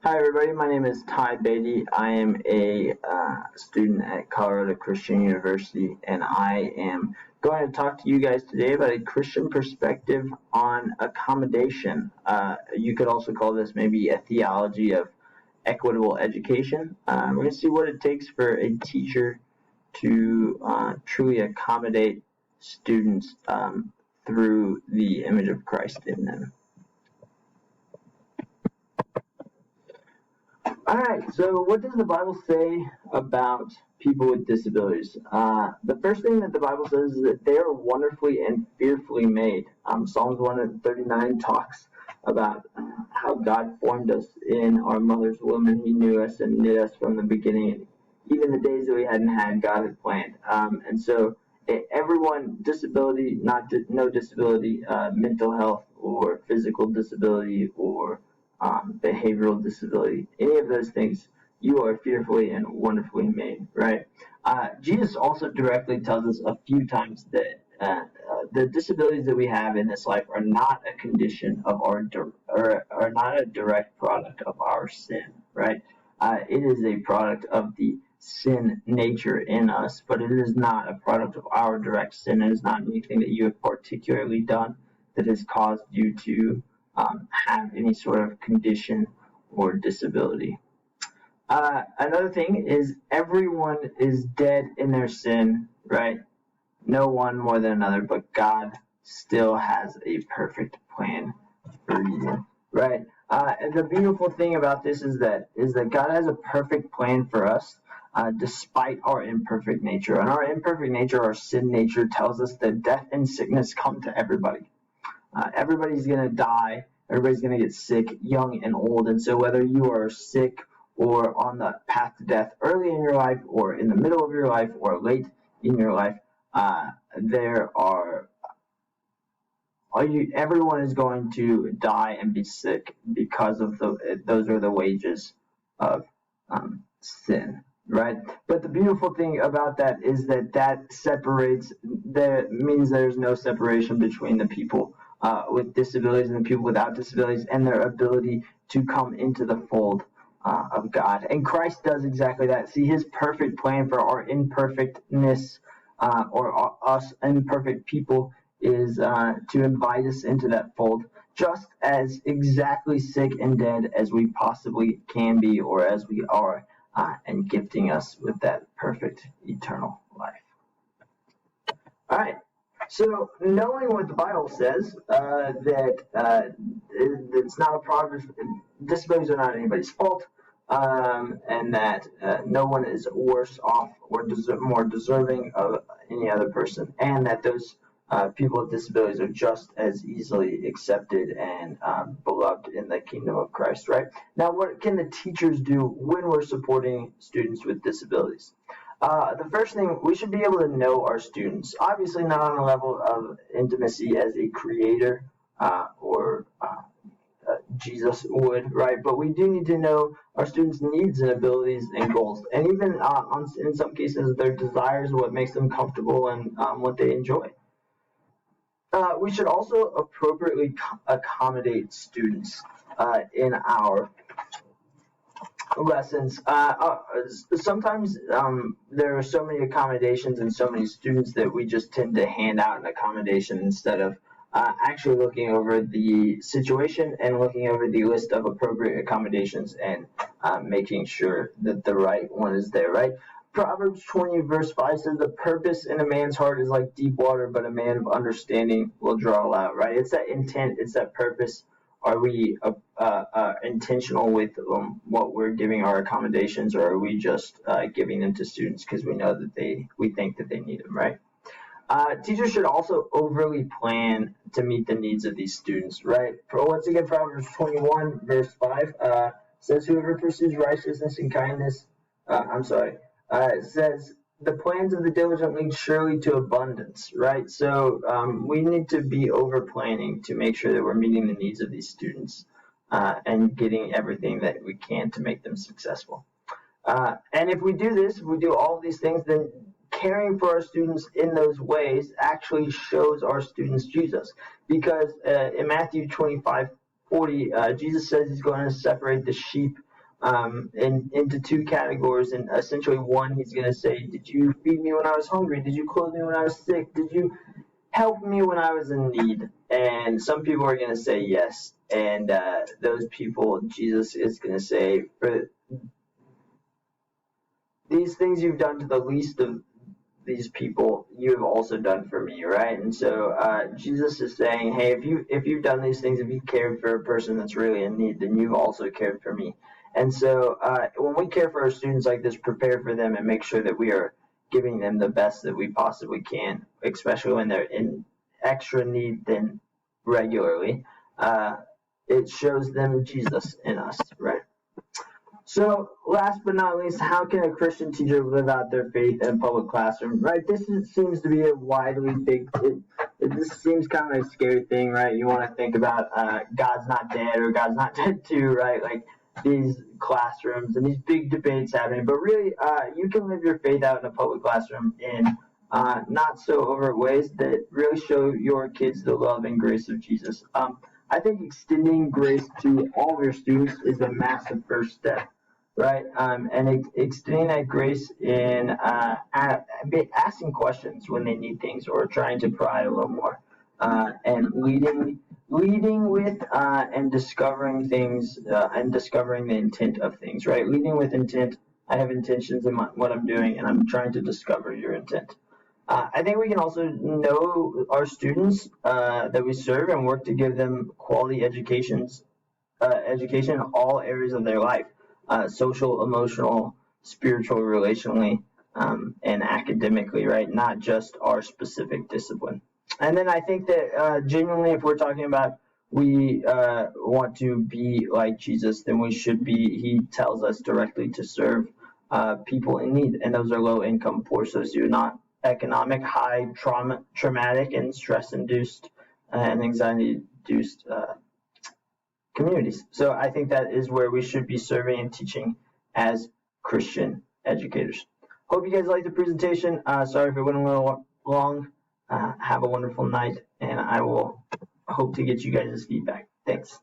Hi everybody, my name is Ty Beatty. I am a student at Colorado Christian University, and I am going to talk to you guys today about a Christian perspective on accommodation. You could also call this maybe a theology of equitable education. We're going to see what it takes for a teacher to truly accommodate students through the image of Christ in them. Alright, so what does the Bible say about people with disabilities? The first thing that the Bible says is that they are wonderfully and fearfully made. Psalms 139 talks about how God formed us in our mother's womb, and He knew us and knit us from the beginning. Even the days that we hadn't had, God had planned. And so everyone, disability, no disability, mental health or physical disability or behavioral disability, any of those things, you are fearfully and wonderfully made, right? Jesus also directly tells us a few times that the disabilities that we have in this life are not a condition of are not a direct product of our sin, right? It is a product of the sin nature in us, but it is not a product of our direct sin. It is not anything that you have particularly done that has caused you to have any sort of condition or disability. Another thing is everyone is dead in their sin, right? No one more than another, but God still has a perfect plan for you, right? And the beautiful thing about this is that God has a perfect plan for us, despite our imperfect nature. And our imperfect nature, our sin nature, tells us that death and sickness come to everybody. Everybody's going to die. Everybody's going to get sick, young and old. And so whether you are sick or on the path to death early in your life or in the middle of your life or late in your life, everyone is going to die and be sick because of those are the wages of sin, right? But the beautiful thing about that is that means there's no separation between the people with disabilities and the people without disabilities and their ability to come into the fold of God. And Christ does exactly that. See, His perfect plan for our imperfectness or us imperfect people is to invite us into that fold, just as exactly sick and dead as we possibly can be or as we are, and gifting us with that perfect eternal life. All right. So, knowing what the Bible says, that it's not a progress, disabilities are not anybody's fault, and that no one is worse off or more deserving of any other person, and that those people with disabilities are just as easily accepted and beloved in the kingdom of Christ, right? Now, what can the teachers do when we're supporting students with disabilities? The first thing, we should be able to know our students. Obviously not on a level of intimacy as a creator or Jesus would, right? But we do need to know our students' needs and abilities and goals. And even in some cases, their desires, what makes them comfortable and what they enjoy. We should also appropriately accommodate students in our lessons. Sometimes there are so many accommodations and so many students that we just tend to hand out an accommodation instead of actually looking over the situation and looking over the list of appropriate accommodations and making sure that the right one is there, right? Proverbs 20 verse 5 says, the purpose in a man's heart is like deep water, but a man of understanding will draw out, right? It's that intent, it's that purpose. Are we intentional with what we're giving our accommodations, or are we just giving them to students because we know that we think that they need them, right? Teachers should also overly plan to meet the needs of these students, right? Once again, Proverbs 21 verse 5 says, whoever pursues righteousness and kindness, it says, the plans of the diligent lead surely to abundance, right? So we need to be over planning to make sure that we're meeting the needs of these students and getting everything that we can to make them successful. And if we do this, if we do all of these things, then caring for our students in those ways actually shows our students Jesus. Because in Matthew 25:40, Jesus says he's going to separate the sheep into two categories. And essentially, one, he's going to say, did you feed me when I was hungry? Did you clothe me when I was sick? Did you help me when I was in need? And some people are going to say yes. And those people, Jesus is going to say, for these things you've done to the least of these people, you have also done for me, right? And so Jesus is saying, hey, if you've done these things, if you've cared for a person that's really in need, then you've also cared for me. And so when we care for our students like this, prepare for them and make sure that we are giving them the best that we possibly can, especially when they're in extra need than regularly. It shows them Jesus in us, right? So, last but not least, how can a Christian teacher live out their faith in a public classroom? Right, seems to be a widely big. This seems kind of a scary thing, right? You want to think about God's not dead or God's not dead too, right? Like these classrooms and these big debates happening. But really, you can live your faith out in a public classroom in not so overt ways that really show your kids the love and grace of Jesus. I think extending grace to all of your students is a massive first step, right? And extending that grace in asking questions when they need things or trying to pry a little more, and leading with and discovering things and discovering the intent of things, right? Leading with intent. I have intentions in what I'm doing, and I'm trying to discover your intent. I think we can also know our students that we serve and work to give them quality education in all areas of their life, social, emotional, spiritual, relationally, and academically, right? Not just our specific discipline. And then I think that genuinely, if we're talking about we want to be like Jesus, then we should be, he tells us directly to serve people in need, and those are low-income, poor, socioeconomic, high traumatic, and stress-induced and anxiety-induced communities. So I think that is where we should be serving and teaching as Christian educators. Hope you guys liked the presentation. Sorry if it went a little long. Have a wonderful night, and I will hope to get you guys' feedback. Thanks.